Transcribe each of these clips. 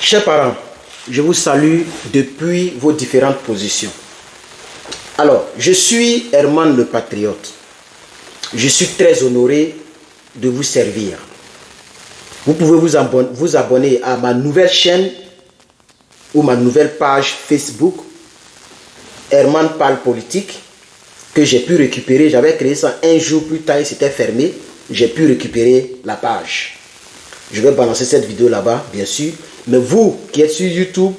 Chers parents, je vous salue depuis vos différentes positions. Alors, je suis Herman le Patriote. Je suis très honoré de vous servir. Vous pouvez vous abonner à ma nouvelle chaîne ou ma nouvelle page Facebook, Herman parle politique, que j'ai pu récupérer. J'avais créé ça un jour plus tard, c'était fermé. J'ai pu récupérer la page. Je vais balancer cette vidéo là-bas, bien sûr. Mais vous qui êtes sur YouTube,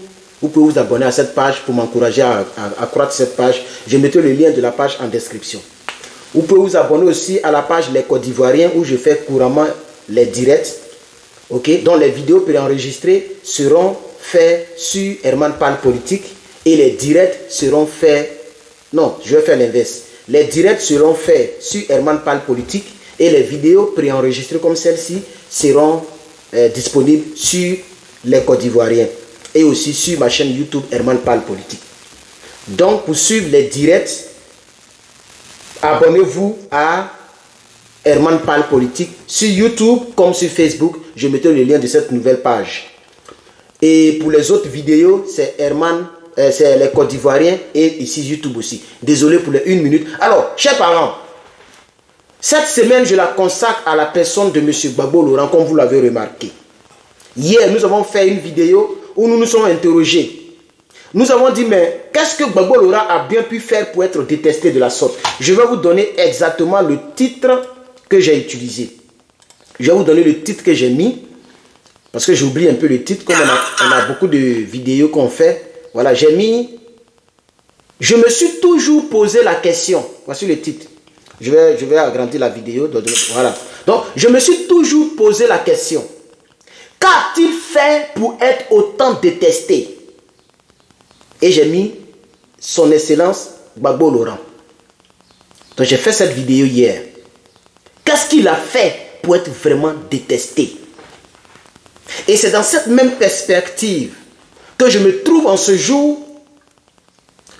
vous pouvez vous abonner à cette page pour m'encourager à croître cette page. Je mettrai le lien de la page en description. Vous pouvez vous abonner aussi à la page Les Côte d'Ivoiriens où je fais couramment les directs. Ok, dont les vidéos préenregistrées seront faites sur Herman parle politique et les directs seront faits. Non, je vais faire l'inverse. Les directs seront faits sur Herman parle politique et les vidéos préenregistrées comme celle-ci seront disponibles sur Les Côte d'Ivoiriens et aussi sur ma chaîne YouTube Herman parle politique. Donc pour suivre les directs, abonnez-vous à Herman parle politique sur YouTube comme sur Facebook. Je mettrai le lien de cette nouvelle page. Et pour les autres vidéos, c'est Herman, c'est les Côte d'Ivoiriens et ici YouTube aussi. Désolé pour les 1 minute. Alors, chers parents, cette semaine, je la consacre à la personne de M. Gbagbo Laurent, comme vous l'avez remarqué. Hier, nous avons fait une vidéo où nous nous sommes interrogés. Nous avons dit, mais qu'est-ce que Gbagbo Laurent a bien pu faire pour être détesté de la sorte? Je vais vous donner exactement le titre que j'ai utilisé. Je vais vous donner le titre que j'ai mis, parce que j'oublie un peu le titre, comme on a beaucoup de vidéos qu'on fait. Voilà, j'ai mis, je me suis toujours posé la question. Voici le titre. Je vais agrandir la vidéo. Voilà. Donc, je me suis toujours posé la question. Qu'a-t-il fait pour être autant détesté? Et j'ai mis son excellence Gbagbo Laurent. Donc, j'ai fait cette vidéo hier. Qu'est-ce qu'il a fait pour être vraiment détesté? Et c'est dans cette même perspective que je me trouve en ce jour,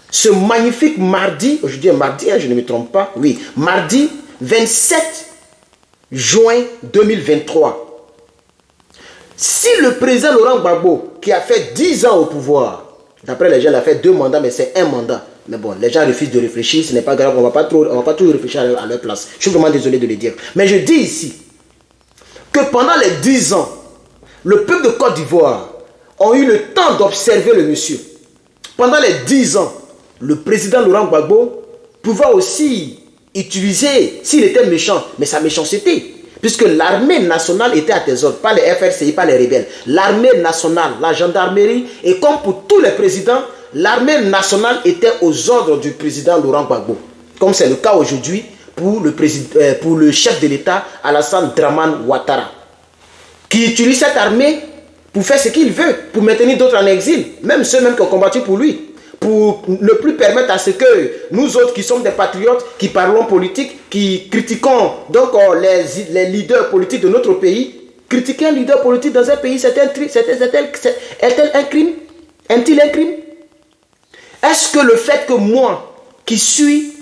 ce magnifique mardi, aujourd'hui est mardi, je ne me trompe pas, oui, mardi 27 juin 2023. Si le président Laurent Gbagbo, qui a fait 10 ans au pouvoir, d'après les gens, il a fait 2 mandats, mais c'est un mandat. Mais bon, les gens refusent de réfléchir, ce n'est pas grave, on ne va pas trop réfléchir à leur place. Je suis vraiment désolé de le dire. Mais je dis ici que pendant les 10 ans, le peuple de Côte d'Ivoire a eu le temps d'observer le monsieur. Pendant les 10 ans, le président Laurent Gbagbo pouvait aussi utiliser, s'il était méchant, mais sa méchanceté. Puisque l'armée nationale était à tes ordres, pas les FRCI, pas les rebelles. L'armée nationale, la gendarmerie, et comme pour tous les présidents, l'armée nationale était aux ordres du président Laurent Gbagbo. Comme c'est le cas aujourd'hui pour le chef de l'État, Alassane Dramane Ouattara, qui utilise cette armée pour faire ce qu'il veut, pour maintenir d'autres en exil, même ceux qui ont combattu pour lui, pour ne plus permettre à ce que nous autres qui sommes des patriotes, qui parlons politique, qui critiquons donc les leaders politiques de notre pays, critiquer un leader politique dans un pays, est-il un crime? Est-il un crime? Est-ce que le fait que moi, qui suis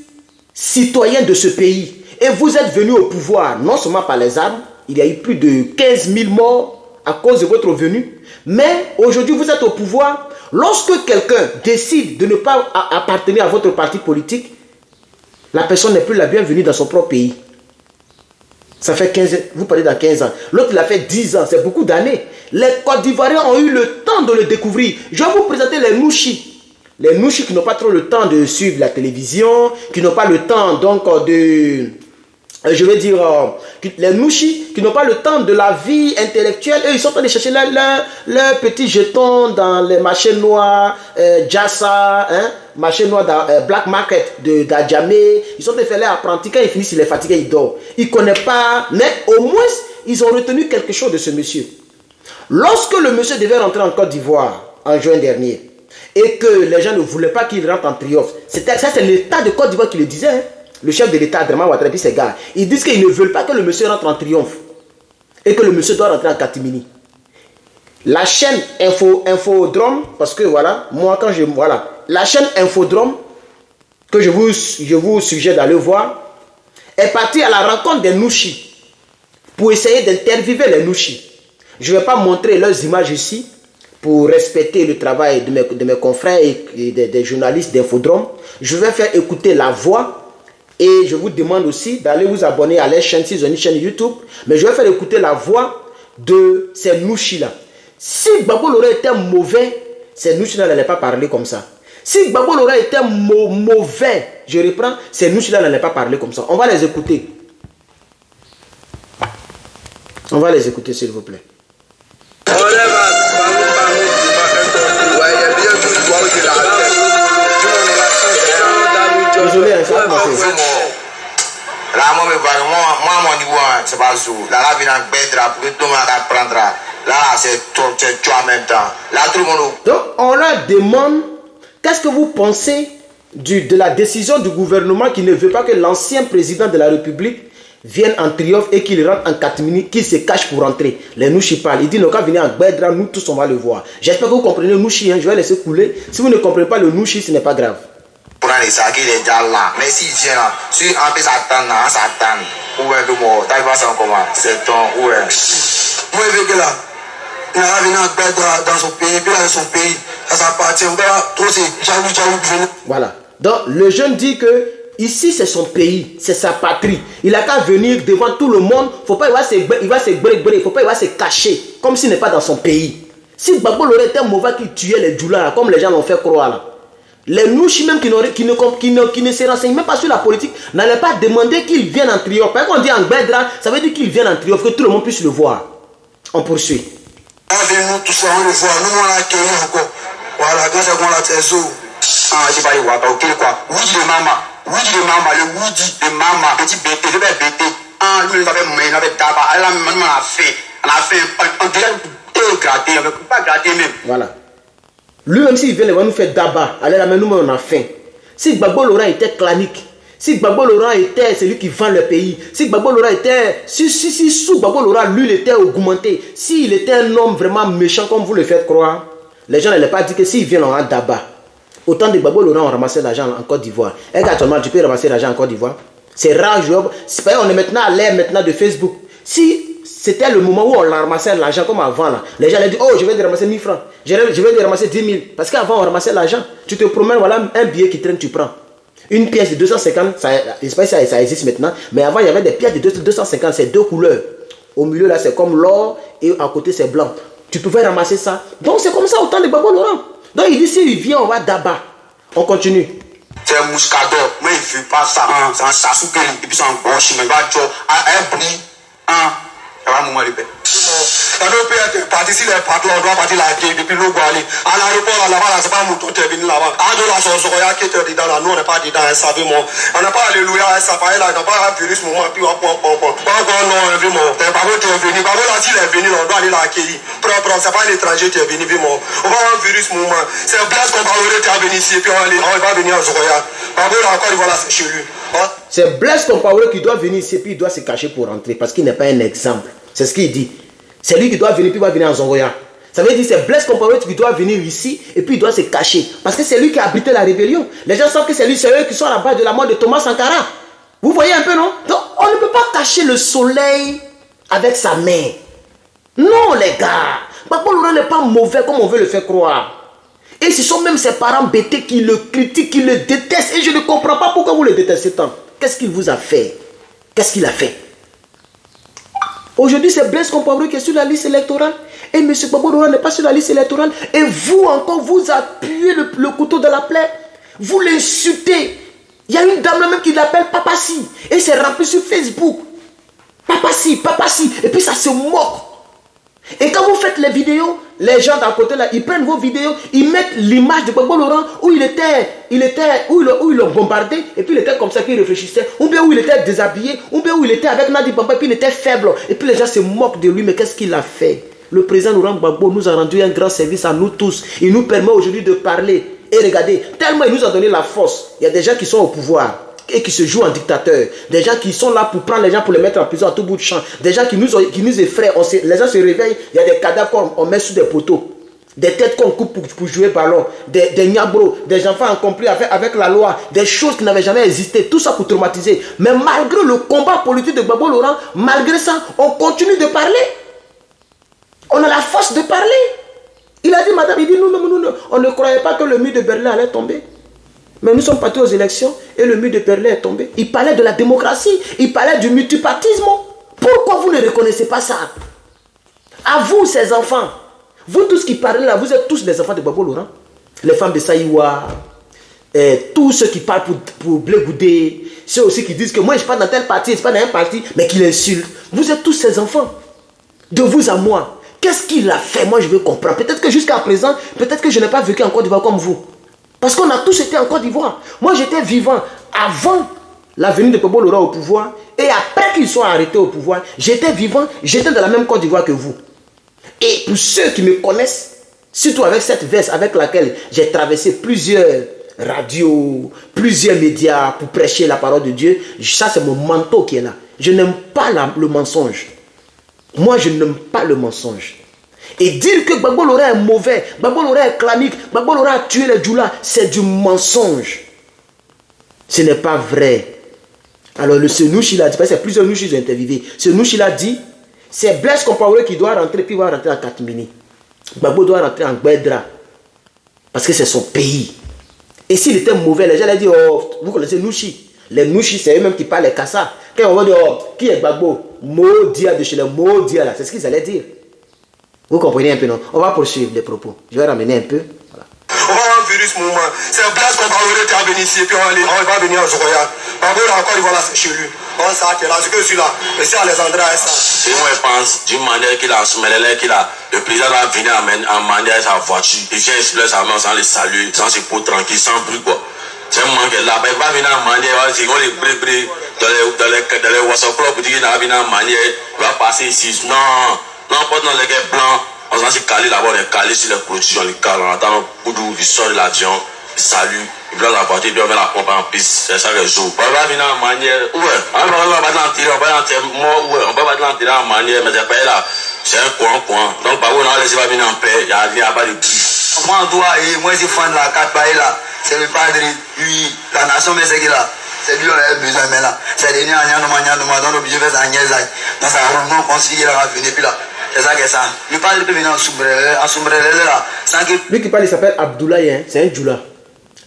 citoyen de ce pays, et vous êtes venu au pouvoir, non seulement par les armes, il y a eu plus de 15 000 morts à cause de votre venue, mais aujourd'hui vous êtes au pouvoir. Lorsque quelqu'un décide de ne pas appartenir à votre parti politique, la personne n'est plus la bienvenue dans son propre pays. Ça fait 15 ans, vous parlez dans 15 ans. L'autre, il a fait 10 ans, c'est beaucoup d'années. Les Côte d'Ivoiriens ont eu le temps de le découvrir. Je vais vous présenter les Nouchis. Les Nouchis qui n'ont pas trop le temps de suivre la télévision, qui n'ont pas le temps donc de... Je vais dire, les Nouchis qui n'ont pas le temps de la vie intellectuelle, eux, ils sont en train de chercher leurs petits jetons dans les marchés noirs, Jassa, hein, marché noir, Black Market d'Adjamé. Ils sont en train de faire les apprentis. Quand ils finissent, ils les fatiguent, ils dorment. Ils ne connaissent pas, mais au moins, ils ont retenu quelque chose de ce monsieur. Lorsque le monsieur devait rentrer en Côte d'Ivoire en juin dernier, et que les gens ne voulaient pas qu'il rentre en triomphe, ça c'est l'État de Côte d'Ivoire qui le disait, hein. Le chef de l'État, Dramane Ouattara, puis ses gars, ils disent qu'ils ne veulent pas que le monsieur rentre en triomphe et que le monsieur doit rentrer en catimini. La chaîne Infodrome, parce que voilà, moi quand la chaîne Infodrome, que je vous suggère d'aller voir, est partie à la rencontre des Nouchis pour essayer d'interviewer les Nouchis. Je ne vais pas montrer leurs images ici pour respecter le travail de mes confrères et des journalistes d'Infodrome, je vais faire écouter la voix et je vous demande aussi d'aller vous abonner à leur chaîne s'ils ont une chaîne YouTube. Mais je vais faire écouter la voix de ces Nouchi-là. Si Gbagbo Lora était mauvais, ces Nouchi-là n'allaient pas parler comme ça. Si Gbagbo Lora était mauvais, je reprends, ces Nouchi-là n'allaient pas parler comme ça. On va les écouter. On va les écouter s'il vous plaît. Désolé, ça va passer. Là, moi, mon niveau, c'est pas ça. Là, la vie n'a pas pour que tout le monde apprendra. Là, c'est toi en même temps. Là, tout le monde. Donc, on leur demande, qu'est-ce que vous pensez de la décision du gouvernement qui ne veut pas que l'ancien président de la République vienne en triomphe et qu'il rentre en catimini, qu'il se cache pour rentrer. Les Nouchi parlent. Il dit, nous, quand venir en Gbedra, nous tous, on va le voir. J'espère que vous comprenez le Nouchi, hein, je vais laisser couler. Si vous ne comprenez pas le Nouchi, ce n'est pas grave. Pour aller ça, il est déjà là. Mais si il vient là, si on peut s'attendre, on s'attend. Où est le mot? T'as vu ça comment? C'est ton, où est? Moi, je vais là. Il a venu en Gbedra dans son pays, puis dans son pays. Ça appartient. Trop, c'est jaloux. Voilà. Donc, le jeune dit que ici, c'est son pays, c'est sa patrie. Il a qu'à venir devant tout le monde. Faut pas, il va se bré. Faut pas, il va se cacher, comme s'il n'est pas dans son pays. Si Gbagbo Lora était mauvais qui tuait les Djoula, comme les gens l'ont fait croire là. Les Nouchi même qui ne se renseignent même pas sur la politique, n'allaient pas demander qu'ils viennent en triomphe. Quand on dit en Gbedra, ça veut dire qu'ils viennent en triomphe, que tout le monde puisse le voir. On poursuit. Nous tous on le voit, nous on l'a accueilli encore. Voilà, quand c'est qu'on l'a testé. Ah, je sais pas, il va pas, ok quoi. Woody de maman, le Woody de maman, petit bébé, je vais bébé. Ah, lui il avait tabac, elle a fait, on dirait gratté, on ne peut pas gratter même. Voilà. Lui-même s'il vient, il va nous faire d'abat. Allez là, mais nous on a faim. Si Gbagbo Lora était clanique, si Gbagbo Lora était celui qui vend le pays, si Gbagbo Lora était, si sous Gbagbo Lora, lui il était augmenté, s'il était un homme vraiment méchant comme vous le faites croire, les gens n'allaient pas dire que s'il vient, on a d'abat. Autant de Gbagbo Lora ont ramassé l'argent en Côte d'Ivoire. Et actuellement, tu peux ramasser l'argent en Côte d'Ivoire. C'est rare, c'est pas, on est maintenant à l'ère maintenant de Facebook. Si c'était le moment où on ramassait l'argent comme avant, là, les gens allaient dire, oh, je vais te ramasser 1000 francs. Je vais te ramasser 10 000. Parce qu'avant, on ramassait l'argent. Tu te promènes, voilà, un billet qui traîne, tu prends. Une pièce de 250, ça, je sais pas si ça existe maintenant, mais avant, il y avait des pièces de 250, c'est deux couleurs. Au milieu, là, c'est comme l'or et à côté, c'est blanc. Tu pouvais ramasser ça. Donc, c'est comme ça autant de Gbagbo Lora. Donc, il dit, s'il vient, on va d'abat. On continue. C'est un mouscador. Moi, il ne veut pas ça. C'est un sasuke. Et puis, c'est un bon chemin. Il va dire, un bruit. Ça va moment de paix. Dans nos pays, parti si les patrons, on doit partir la guerre depuis l'eau aller. À l'aéroport, là-bas, c'est pas mon tour qui est venu là-bas. À de la chose, qui était dedans là, nous, on n'est pas dedans, savez moi. On n'a pas alléluia, ça va là, on n'a pas un virus, moment, puis on prend. Pas encore, non, vraiment. T'es pas bon, tu es venu. Pas bon, là, s'il est venu, on doit aller l'accueillir. Prends, c'est pas un étranger qui est venu, vraiment. On va avoir un virus, moment. C'est Blaise Compaoré qui est venu ici, puis on va venir à Zoroya. Pas bon, là, encore, voilà, c'est chez lui. C'est Blaise Compaoré qui doit venir ici, puis il doit se cacher pour rentrer, parce qu'il n'est pas un exemple. C'est ce qu'il dit. C'est lui qui doit venir, puis il va venir en Zongoya. Ça veut dire que c'est Blaise Compaoré qui doit venir ici, et puis il doit se cacher. Parce que c'est lui qui a abrité la rébellion. Les gens savent que c'est lui, c'est eux qui sont à la base de la mort de Thomas Sankara. Vous voyez un peu, non? Donc, on ne peut pas cacher le soleil avec sa main. Non, les gars. Gbagbo Lora n'est pas mauvais comme on veut le faire croire. Et ce sont même ses parents bêtés qui le critiquent, qui le détestent. Et je ne comprends pas pourquoi vous le détestez tant. Qu'est-ce qu'il vous a fait? Qu'est-ce qu'il a fait? Aujourd'hui, c'est Blaise Compaoré qui est sur la liste électorale. Et M. Gbagbo Lora n'est pas sur la liste électorale. Et vous encore, vous appuyez le couteau de la plaie. Vous l'insultez. Il y a une dame là même qui l'appelle Papassi. Et c'est rempli sur Facebook. Papassi. Et puis ça se moque. Et quand vous faites les vidéos, les gens d'à côté là, ils prennent vos vidéos, ils mettent l'image de Gbagbo Lora où où ils l'ont bombardé, et puis il était comme ça qu'il réfléchissait, ou bien où il était déshabillé, ou bien où il était avec Nadi Bamba, et puis il était faible, et puis les gens se moquent de lui, mais qu'est-ce qu'il a fait? Le président Laurent Gbagbo nous a rendu un grand service à nous tous, il nous permet aujourd'hui de parler, et regardez, tellement il nous a donné la force, il y a des gens qui sont au pouvoir, et qui se jouent en dictateur, des gens qui sont là pour prendre les gens pour les mettre en prison à tout bout de champ, des gens qui nous effraient, les gens se réveillent, il y a des cadavres qu'on met sous des poteaux, des têtes qu'on coupe pour jouer ballon, des niabros, des enfants incompris avec la loi, des choses qui n'avaient jamais existé, tout ça pour traumatiser. Mais malgré le combat politique de Gbagbo Lora, malgré ça, on continue de parler. On a la force de parler. Il a dit, madame, il dit, nous, on ne croyait pas que le mur de Berlin allait tomber. Mais nous sommes partis aux élections et le mur de Berlin est tombé. Il parlait de la démocratie, il parlait du multipartisme. Pourquoi vous ne reconnaissez pas ça? À vous, ces enfants, vous tous qui parlez là, vous êtes tous des enfants de Gbagbo Laurent. Les femmes de Saïwa, tous ceux qui parlent pour Blé Goudé, ceux aussi qui disent que moi je ne suis pas dans tel parti, je ne suis pas dans un parti, mais qui l'insultent. Vous êtes tous ces enfants. De vous à moi. Qu'est-ce qu'il a fait? Moi je veux comprendre. Peut-être que jusqu'à présent, peut-être que je n'ai pas vécu en Côte d'Ivoire comme vous. Parce qu'on a tous été en Côte d'Ivoire. Moi j'étais vivant avant la venue de Gbagbo Laurent au pouvoir. Et après qu'ils soient arrêtés au pouvoir, j'étais vivant, j'étais dans la même Côte d'Ivoire que vous. Et pour ceux qui me connaissent, surtout avec cette veste avec laquelle j'ai traversé plusieurs radios, plusieurs médias pour prêcher la parole de Dieu, ça c'est mon manteau qui est là. Je n'aime pas le mensonge. Moi je n'aime pas le mensonge. Et dire que Gbagbo Laurent est mauvais, Gbagbo Laurent est clanique, Gbagbo Laurent a tué les Djoula, c'est du mensonge. Ce n'est pas vrai. Alors ce Nouchi l'a dit, parce que plusieurs Nouchi ont interviewé. Ce Nouchi l'a dit, c'est Blaise Compaoré qui doit rentrer, puis il va rentrer en Katmini. Gbagbo doit rentrer en Gbedra. Parce que c'est son pays. Et s'il était mauvais, les gens allaient dire, oh, vous connaissez Nouchi. Les Nouchi, c'est eux-mêmes qui parlent les Kassa. Quand on va dire, oh, qui est Gbagbo? Modia de chez les Modia là. C'est ce qu'ils allaient dire. Vous comprenez un peu, non? On va poursuivre les propos. Je vais ramener un peu. Voilà. On va avoir un virus moment. C'est Blaise Compaoré qui a venu ici, et puis on va venir en Zoya. Gbagbo là encore, il va là, c'est chez lui. On s'arrête là, c'est que je suis là. Mais c'est Alexandra et ça. Et moi, je pense, d'une manière qu'il a, le président va venir amener sa voiture. Il vient exploser sa main sans les saluer, sans ses pots tranquilles, sans bruit, quoi. C'est un manque là. Il va venir amener, il va les bré dans les WhatsApp clubs, pour dire qu'il va venir amener, il va passer ici. Non, pas dans les gars blancs. On s'en est calé là-bas, on est calé sur les produits, on les cale, on attend le coup il sort de l'avion, il salue. Il doit la voiture, il doit mettre la pompe en piste, c'est ça le jour. On va venir en manière, on va pas l'enterrer, on va pas l'enterrer en manière, mais c'est pas là, c'est un coin. Donc, par contre, on va laisser venir en paix, il n'y a pas de qui. Moi, moi, je suis fan de la 4 là, c'est le padre, lui, la nation, mais c'est qu'il a. C'est lui, on a besoin, mais là, c'est le dernier année, dans l'objet de sa nièce, dans sa ronde, on considère qu'il va venir, puis là. C'est ça que ça. Le padre peut venir en sombrelle là. Lui qui parle, il s'appelle Abdoulaye, hein? C'est un Djoula.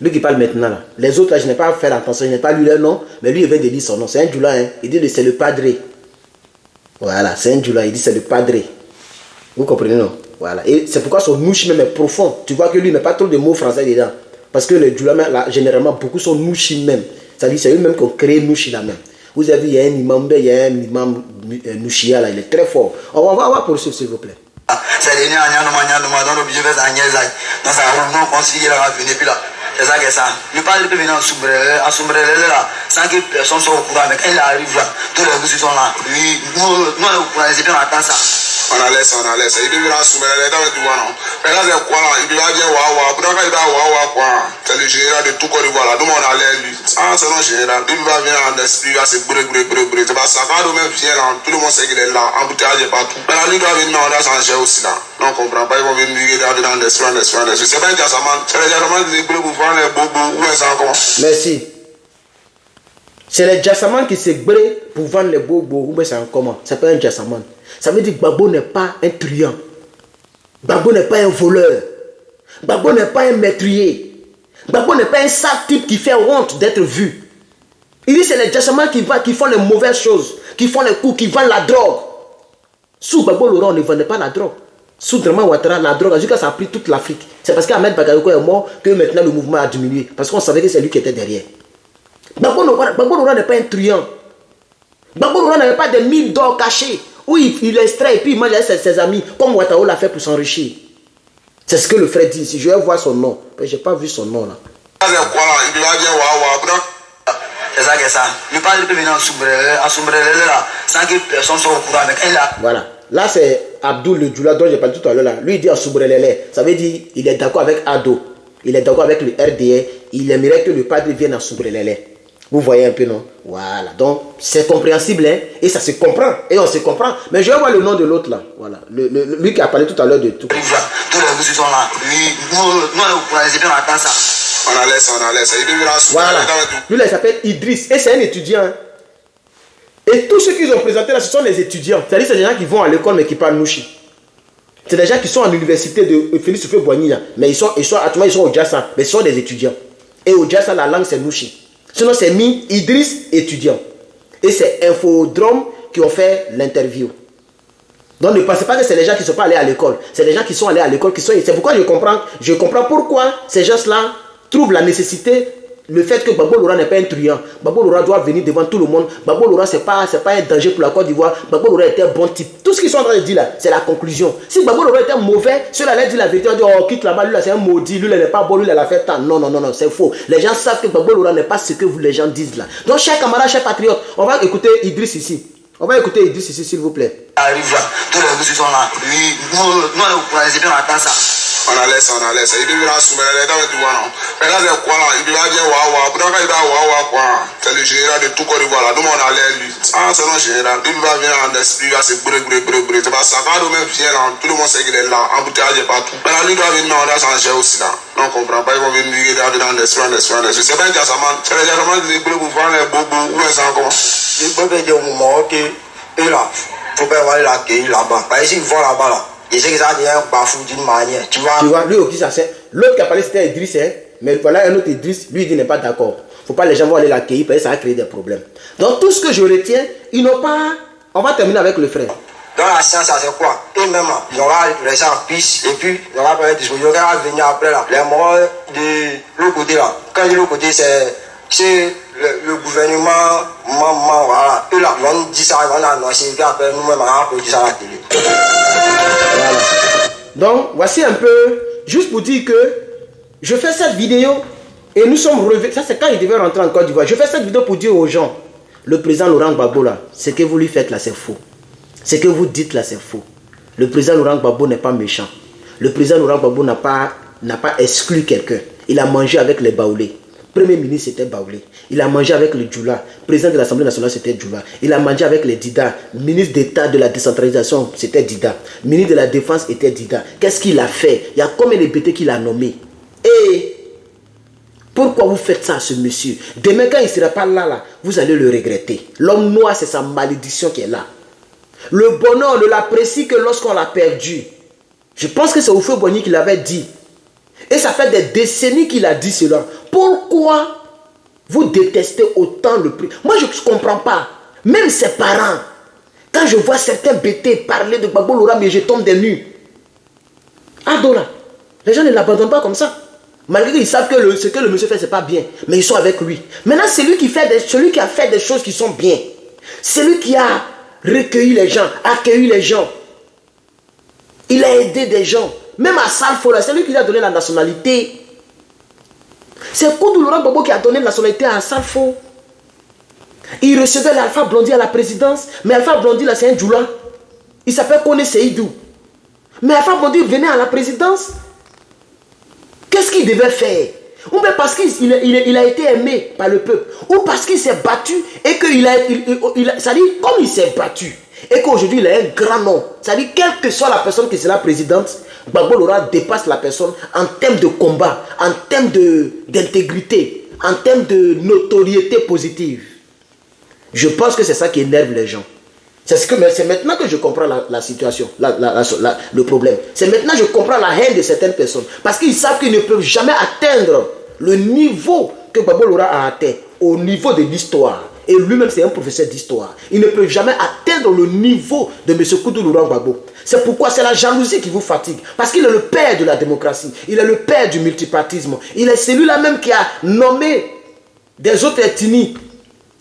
Lui qui parle maintenant là. Les autres là, je n'ai pas fait attention, je n'ai pas lu leur nom, mais lui il vient de dire son nom. C'est un Djoula, hein? Il dit c'est le padré. Voilà, c'est un Djoula, il dit c'est le padré. Vous comprenez, non? Voilà. Et c'est pourquoi son nouchi même est profond. Tu vois que lui il met pas trop de mots français dedans. Parce que les Djoula, là, généralement, beaucoup sont nouchi même. C'est-à-dire c'est eux-mêmes qui ont créé nouchi là même. Vous avez vu, il y a un imam Nouchia là, il est très fort. On va poursuivre s'il vous plaît. C'est le dernier année, dans l'objet de sa nièce, dans sa ronde, on considère qu'il va venir, puis là. C'est ça que ça. Le padre peut venir en sombrelle là, sans que personne soit au courant. Mais quand il arrive là, tous les gens sont là. Lui, nous, au courant, c'est bien, on attend ça. On laisse. Il peut venir en sombrelle là, tu vois, non. Mais là, c'est quoi là? Il va dire waouh. Pour qu'il va waouh, quoi. C'est le général de tout Côte d'Ivoire là. Nous, on a l'air lui. Ah, c'est non général. Il va venir en esprit, il va se brûler. C'est pas ça. Quand nous-mêmes vient là, tout le monde sait qu'il est là. Embouteillage partout. Mais là, lui doit venir, on a changé aussi là. Non, on comprend pas. Ils vont venir dans l'esprit. C'est pas un Jassaman. C'est le Jassaman qui se brûle pour voir les bobos. Où est-ce encore? Merci. C'est les Jassaman qui se brûlent pour vendre les bobos. Où est-ce encore? C'est pas un Jassaman. Ça veut dire que Gbagbo n'est pas un truand. Gbagbo n'est pas un voleur. Gbagbo n'est pas un meurtrier. Gbagbo n'est pas un sale type qui fait honte d'être vu. Il dit que c'est les Jassaman qui font les mauvaises choses, qui font les coups, qui vendent la drogue. Sous Gbagbo Laurent, on ne vendait pas la drogue. Sous Draman Ouattara, la drogue, jusqu'à ça a pris toute l'Afrique. C'est parce qu'Ahmed Bakayoko est mort que maintenant le mouvement a diminué. Parce qu'on savait que c'est lui qui était derrière. Gbagbo Laurent n'est pas un truand. Gbagbo Laurent n'avait pas de mines d'or cachées. Où il extrait et puis il mange avec ses amis, comme Ouattara l'a fait pour s'enrichir. C'est ce que le frère dit ici. Je vais voir son nom. Mais je n'ai pas vu son nom là. C'est ça que ça. Le padre peut venir en sombrelle là, sans que personne soit au courant. Voilà. Là, c'est Abdoul le Djoula dont j'ai parlé tout à l'heure là. Lui, il dit en Soubrelele. Ça veut dire il est d'accord avec Ado. Il est d'accord avec le RDA. Il aimerait que le padre vienne en Soubrelele. Vous voyez un peu, non? Voilà. Donc, c'est compréhensible, hein? Et ça se comprend. Et on se comprend. Mais je vais voir le nom de l'autre, là. Voilà. Lui qui a parlé tout à l'heure de tout. Tous les gens sont là. Lui, nous, on attend ça. On laisse. Voilà. Lui, là, il s'appelle Idriss. Et c'est un étudiant. Hein? Et tous ceux qu'ils ont présentés là, ce sont les étudiants. C'est-à-dire, c'est des gens qui vont à l'école, mais qui parlent Nouchi. C'est des gens qui sont à l'université de Félix Houphouët-Boigny, mais ils sont au Djassa, mais ils sont des étudiants. Et au Djassa, la langue c'est Nouchi. Sinon c'est Mi Idriss, étudiant. Et c'est Infodrome qui ont fait l'interview. Donc ne pensez pas que c'est les gens qui ne sont pas allés à l'école. C'est les gens qui sont allés à l'école, c'est pourquoi je comprends pourquoi ces gens-là trouvent la nécessité, le fait que Gbagbo Laurent n'est pas un truand. Gbagbo Laurent doit venir devant tout le monde. Gbagbo Laurent, ce n'est pas un danger pour la Côte d'Ivoire. Gbagbo Laurent était un bon type. Tout ce qu'ils sont en train de dire là, c'est la conclusion. Si Gbagbo Laurent était mauvais, ceux-là allaient dire la vérité. On dit, oh, quitte là-bas, lui là, c'est un maudit. Lui là, n'est pas bon, lui là, il a fait tant. Non, c'est faux. Les gens savent que Gbagbo Laurent n'est pas ce que les gens disent là. Donc, chers camarades, chers patriotes, on va écouter Idriss ici. S'il vous plaît. Arrive là, tous les bouches sont là. Nous, on attend ça. On a laissé. Il devait la soumettre, il devait tout voir. Mais là, c'est quoi là? Il devait dire waouh. Pour il va waouh quoi. C'est le général de tout Côte d'Ivoire là. Nous, on a l'air lui. Ah, c'est le général. Il va venir en esprit, il va se brûler. C'est pas ça. Quand nous-mêmes vient là, tout le monde sait qu'il est là. Embouteillage partout. Mais là, lui doit venir, on a changé aussi là. Non, on comprend pas. Ils vont venir dans l'esprit. C'est pas un diasamant. C'est le diasamant qui est pour voir les bobos. Où est-ce encore? Il peut dire au moment que, et là, faut pas aller l'accueillir là-bas. Par exemple, ils vont là-bas là. Et c'est que ça devient bafou d'une manière. Tu vois, lui aussi, ça c'est. L'autre qui a parlé, c'était Idriss, hein? Mais voilà un autre Idriss, lui, il dit n'est pas d'accord. Faut pas les gens vont aller l'accueillir parce que ça va créer des problèmes. Donc, tout ce que je retiens, ils n'ont pas. On va terminer avec le frère. Dans la science, ça c'est quoi? Et même là, il y aura les gens en piste, et puis il y aura plein de discours. Il y aura venir après là. Les morts de l'autre côté là. Quand je dis l'autre côté, c'est le gouvernement, voilà. Et là, on dit ça, on a annoncé, et puis après nous-mêmes, on a produit ça à la télé. Voilà. Donc, voici un peu, juste pour dire que je fais cette vidéo et nous sommes revenus. Ça, c'est quand il devait rentrer en Côte d'Ivoire. Je fais cette vidéo pour dire aux gens, le président Laurent Gbagbo là, ce que vous lui faites là, c'est faux. Ce que vous dites là, c'est faux. Le président Laurent Gbagbo n'est pas méchant. Le président Laurent Gbagbo n'a pas exclu quelqu'un. Il a mangé avec les Baoulés. Premier ministre, c'était Baoulé. Il a mangé avec le Djoula. Président de l'Assemblée nationale, c'était Djoula. Il a mangé avec les Dida. Ministre d'État de la décentralisation, c'était Dida. Ministre de la Défense, était Dida. Qu'est-ce qu'il a fait? Il y a combien de BT qu'il a nommé? Et pourquoi vous faites ça à ce monsieur? Demain, quand il ne sera pas là, vous allez le regretter. L'homme noir, c'est sa malédiction qui est là. Le bonheur, ne l'apprécie que lorsqu'on l'a perdu. Je pense que c'est Houphouët-Boigny qui l'avait dit. Et ça fait des décennies qu'il a dit cela. Pourquoi vous détestez autant le prix? Moi, je ne comprends pas. Même ses parents, quand je vois certains BT parler de Gbagbo Laurent, mais je tombe des nues. Adola, les gens ne l'abandonnent pas comme ça. Malgré qu'ils savent que ce que le monsieur fait, ce n'est pas bien. Mais ils sont avec lui. Maintenant, celui qui a fait des choses qui sont bien. Celui qui a recueilli les gens, accueilli les gens. Il a aidé des gens. Même à Salfo, c'est lui qui lui a donné la nationalité. C'est Koudou Laurent Gbagbo qui a donné la nationalité à Salfo. Il recevait l'Alpha Blondy à la présidence. Mais Alpha Blondy, là, c'est un Djoula. Il s'appelle Kone Seydou. Mais Alpha Blondy venait à la présidence. Qu'est-ce qu'il devait faire? Ou bien parce qu'il a été aimé par le peuple. Ou parce qu'il s'est battu et ça dit, comme il s'est battu et qu'aujourd'hui il a un grand nom. Ça dit, quelle que soit la personne qui sera présidente, Gbagbo Laurent dépasse la personne en termes de combat, en termes d'intégrité, en termes de notoriété positive. Je pense que c'est ça qui énerve les gens. C'est maintenant que je comprends la situation, le problème. C'est maintenant que je comprends la haine de certaines personnes. Parce qu'ils savent qu'ils ne peuvent jamais atteindre le niveau que Gbagbo Laurent a atteint, au niveau de l'histoire. Et lui-même, c'est un professeur d'histoire. Ils ne peuvent jamais atteindre le niveau de M. Koudou Laurent Gbagbo. C'est pourquoi c'est la jalousie qui vous fatigue. Parce qu'il est le père de la démocratie. Il est le père du multipartisme. Il est celui-là même qui a nommé des autres ethnies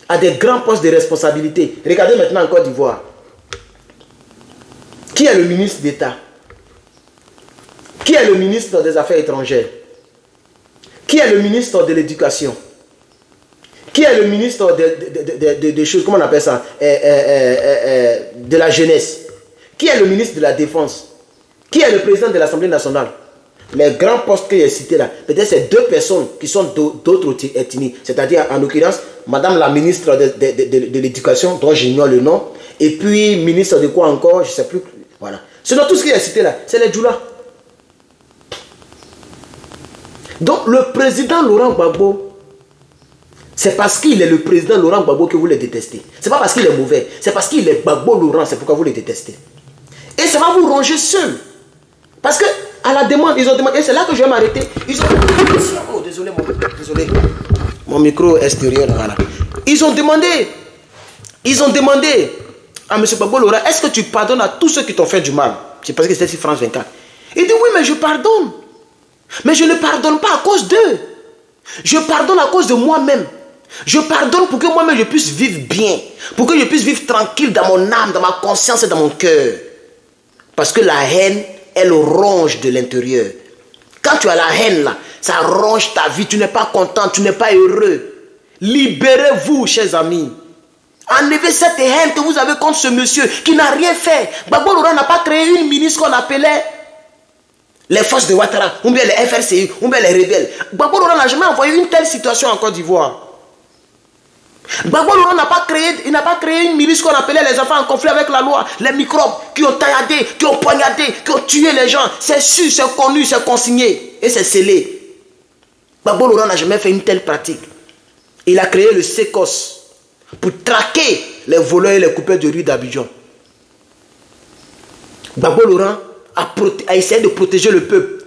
à des grands postes de responsabilité. Regardez maintenant en Côte d'Ivoire. Qui est le ministre d'État? Qui est le ministre des Affaires étrangères? Qui est le ministre de l'Éducation? Qui est le ministre des choses, comment on appelle ça, de la jeunesse? Qui est le ministre de la Défense? Qui est le président de l'Assemblée nationale? Les grands postes que j'ai cités là, peut-être c'est deux personnes qui sont d'autres ethnies. C'est-à-dire, en l'occurrence, madame la ministre de l'Éducation, dont j'ignore le nom, et puis ministre de quoi encore, je ne sais plus. Voilà. Sinon, tout ce qui est cité là, c'est les Djoula. Donc, le président Laurent Gbagbo, c'est parce qu'il est le président Laurent Gbagbo que vous le détestez. Ce n'est pas parce qu'il est mauvais, c'est parce qu'il est Gbagbo Laurent, c'est pourquoi vous le détestez. Et ça va vous ranger seul. Parce que à la demande, ils ont demandé, et c'est là que je vais m'arrêter. Ils ont oh, désolé, mon micro extérieur, voilà. Ils ont demandé à M. Gbagbo Laurent, est-ce que tu pardonnes à tous ceux qui t'ont fait du mal? C'est parce que c'était sur France 24. Il dit oui, mais je pardonne. Mais je ne pardonne pas à cause d'eux. Je pardonne à cause de moi-même. Je pardonne pour que moi-même je puisse vivre bien. Pour que je puisse vivre tranquille dans mon âme, dans ma conscience et dans mon cœur. Parce que la haine, elle ronge de l'intérieur. Quand tu as la haine là, ça ronge ta vie. Tu n'es pas content, tu n'es pas heureux. Libérez-vous, chers amis. Enlevez cette haine que vous avez contre ce monsieur qui n'a rien fait. Gbagbo Laurent n'a pas créé une milice qu'on appelait les forces de Ouattara, ou bien les FRCI, ou bien les rebelles. Gbagbo Laurent n'a jamais envoyé une telle situation en Côte d'Ivoire. Gbagbo Laurent n'a pas créé une milice qu'on appelait les enfants en conflit avec la loi, les microbes qui ont tailladé, qui ont poignardé, qui ont tué les gens. C'est sûr, c'est connu, c'est consigné et c'est scellé. Gbagbo Laurent n'a jamais fait une telle pratique. Il a créé le SECOS pour traquer les voleurs et les coupeurs de rue d'Abidjan. Gbagbo Laurent a essayé de protéger le peuple.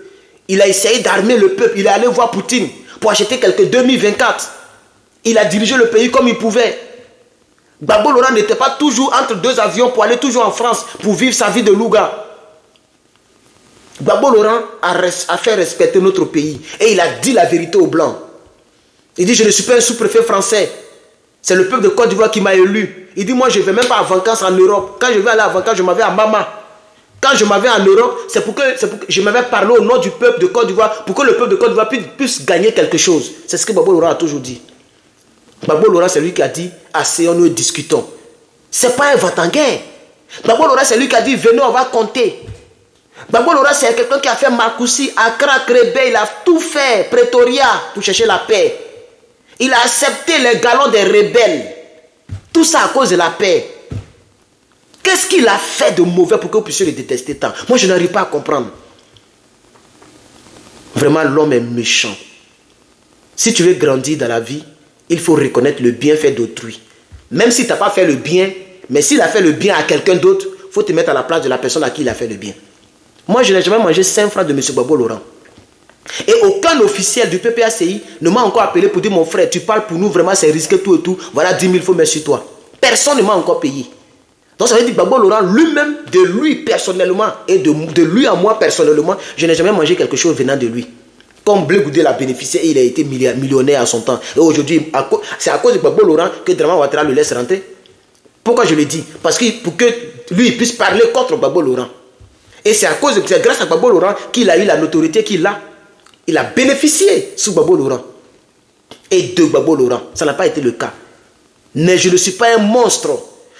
Il a essayé d'armer le peuple. Il est allé voir Poutine pour acheter quelques 2024. Il a dirigé le pays comme il pouvait. Gbagbo Laurent n'était pas toujours entre deux avions pour aller toujours en France pour vivre sa vie de louga. Gbagbo Laurent a fait respecter notre pays et il a dit la vérité aux Blancs. Il dit, je ne suis pas un sous-préfet français. C'est le peuple de Côte d'Ivoire qui m'a élu. Il dit, moi je ne vais même pas en vacances en Europe. Quand je vais aller en vacances, je m'en vais à Mama. Quand je m'en vais en Europe, c'est pour que je m'avais parlé au nom du peuple de Côte d'Ivoire, pour que le peuple de Côte d'Ivoire puisse gagner quelque chose. C'est ce que Gbagbo Laurent a toujours dit. Gbagbo Laurent, c'est lui qui a dit, asseyons-nous et discutons. Ce n'est pas un va-t-en-guerre. Gbagbo Laurent, c'est lui qui a dit, venez, on va compter. Gbagbo Laurent, c'est quelqu'un qui a fait Marcoussi, Accra, Krébé, il a tout fait, Pretoria, pour chercher la paix. Il a accepté les galons des rebelles. Tout ça à cause de la paix. Qu'est-ce qu'il a fait de mauvais pour que vous puissiez le détester tant? Moi, je n'arrive pas à comprendre. Vraiment, l'homme est méchant. Si tu veux grandir dans la vie, il faut reconnaître le bienfait d'autrui. Même si tu n'as pas fait le bien, mais s'il a fait le bien à quelqu'un d'autre, il faut te mettre à la place de la personne à qui il a fait le bien. Moi, je n'ai jamais mangé 5 francs de M. Gbagbo Laurent. Et aucun officiel du PPACI ne m'a encore appelé pour dire, mon frère, tu parles pour nous, vraiment, c'est risqué tout et tout. Voilà 10 000 francs, merci toi. Personne ne m'a encore payé. Donc ça veut dire que Gbagbo Laurent lui-même, de lui personnellement, et de lui à moi personnellement, je n'ai jamais mangé quelque chose venant de lui. Comme Blé Goudé l'a bénéficié et il a été millionnaire à son temps. Et aujourd'hui, c'est à cause de Gbagbo Laurent que Draman Ouattara le laisse rentrer. Pourquoi je le dis? Parce que pour que lui il puisse parler contre Gbagbo Laurent. Et c'est grâce à Gbagbo Laurent qu'il a eu la notoriété qu'il a. Il a bénéficié sous Gbagbo Laurent. Et de Gbagbo Laurent. Ça n'a pas été le cas. Mais je ne suis pas un monstre.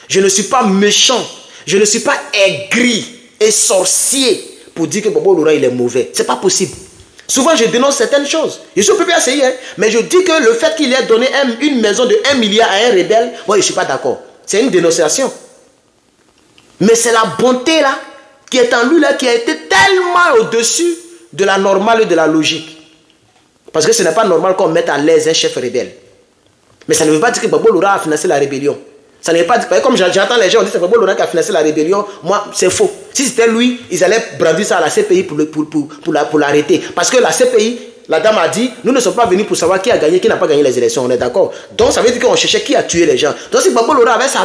Je ne suis pas méchant. Je ne suis pas aigri et sorcier pour dire que Gbagbo Laurent il est mauvais. Ce n'est pas possible. Souvent je dénonce certaines choses. Je suis au PPACI, hein, mais je dis que le fait qu'il ait donné une maison de 1 milliard à un rebelle, moi je ne suis pas d'accord. C'est une dénonciation. Mais c'est la bonté là qui est en lui là qui a été tellement au-dessus de la normale et de la logique. Parce que ce n'est pas normal qu'on mette à l'aise un chef rebelle. Mais ça ne veut pas dire que Gbagbo Laurent a financé la rébellion. Ça ne veut pas dire, comme j'entends les gens, on dit que c'est Gbagbo Laurent qui a financé la rébellion. Moi, c'est faux. Si c'était lui, ils allaient brandir ça à la CPI pour l'arrêter. Parce que la CPI, la dame a dit, nous ne sommes pas venus pour savoir qui a gagné, qui n'a pas gagné les élections. On est d'accord. Donc ça veut dire qu'on cherchait qui a tué les gens. Donc si Gbagbo Laurent avait sa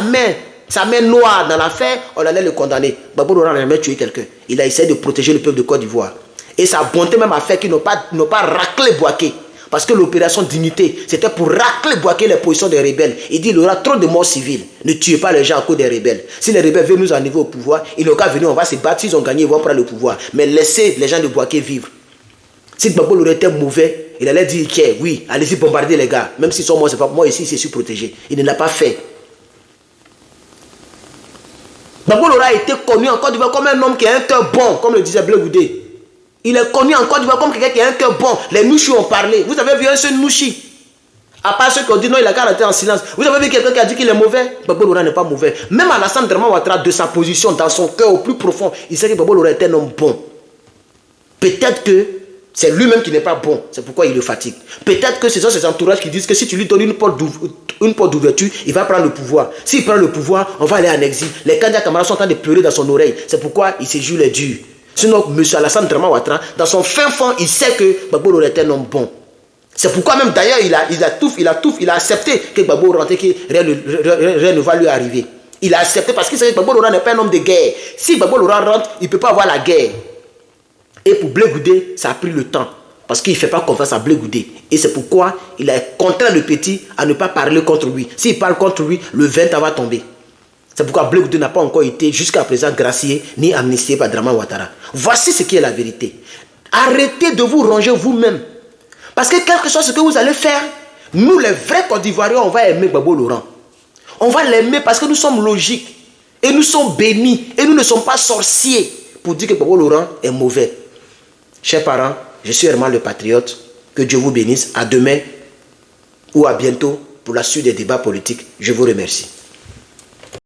main noire dans l'affaire, on allait le condamner. Gbagbo Laurent n'a jamais tué quelqu'un. Il a essayé de protéger le peuple de Côte d'Ivoire. Et sa bonté même a fait qu'ils n'ont pas raclé Bouaké. Parce que l'opération Dignité, c'était pour racler Bouaké les positions des rebelles. Il dit, il y aura trop de morts civiles. Ne tuez pas les gens à cause des rebelles. Si les rebelles veulent nous enlever au pouvoir, ils n'ont qu'à venir, on va se battre. S'ils ont gagné, ils vont prendre le pouvoir. Mais laissez les gens de Bouaké vivre. Si Gbagbo Laurent était mauvais, il allait dire, oui, allez-y bombarder les gars. Même s'ils sont morts, c'est pas moi ici, c'est surprotégé. Il ne l'a pas fait. Gbagbo Laurent a été connu en Côte d'Ivoire comme un homme qui a un cœur bon, comme le disait Blé Goudé. Il est connu en Côte d'Ivoire comme quelqu'un qui a un cœur bon. Les Nouchis ont parlé. Vous avez vu un seul Nouchi? À part ceux qui ont dit non, il a qu'à rester en silence. Vous avez vu quelqu'un qui a dit qu'il est mauvais? Gbagbo Laurent n'est pas mauvais. Même Alassane Draman Ouattara, de sa position, dans son cœur au plus profond, il sait que Gbagbo Laurent est un homme bon. Peut-être que c'est lui-même qui n'est pas bon. C'est pourquoi il le fatigue. Peut-être que ce sont ses entourages qui disent que si tu lui donnes une porte d'ouverture, il va prendre le pouvoir. S'il prend le pouvoir, on va aller en exil. Les candidats camarades sont en train de pleurer dans son oreille. C'est pourquoi il se joue les durs. Sinon, M. Alassane Draman Ouattara, dans son fin fond, il sait que Gbagbo Laurent est un homme bon. C'est pourquoi même d'ailleurs, il a accepté que Gbagbo rentre, que rien ne va lui arriver. Il a accepté parce qu'il sait que Gbagbo Laurent n'est pas un homme de guerre. Si Gbagbo Laurent rentre, il ne peut pas avoir la guerre. Et pour Blé Goudé, ça a pris le temps. Parce qu'il ne fait pas confiance à Blé Goudé. Et c'est pourquoi il a contraint le petit à ne pas parler contre lui. S'il parle contre lui, le 20 va tomber. C'est pourquoi Blé Goudé n'a pas encore été jusqu'à présent gracié ni amnistié par Draman Ouattara. Voici ce qui est la vérité. Arrêtez de vous ranger vous-même. Parce que quelque chose que vous allez faire, nous les vrais Côte d'Ivoiriens, on va aimer Gbagbo Laurent. On va l'aimer parce que nous sommes logiques. Et nous sommes bénis. Et nous ne sommes pas sorciers pour dire que Gbagbo Laurent est mauvais. Chers parents, je suis Herman le Patriote. Que Dieu vous bénisse. À demain ou à bientôt pour la suite des débats politiques. Je vous remercie.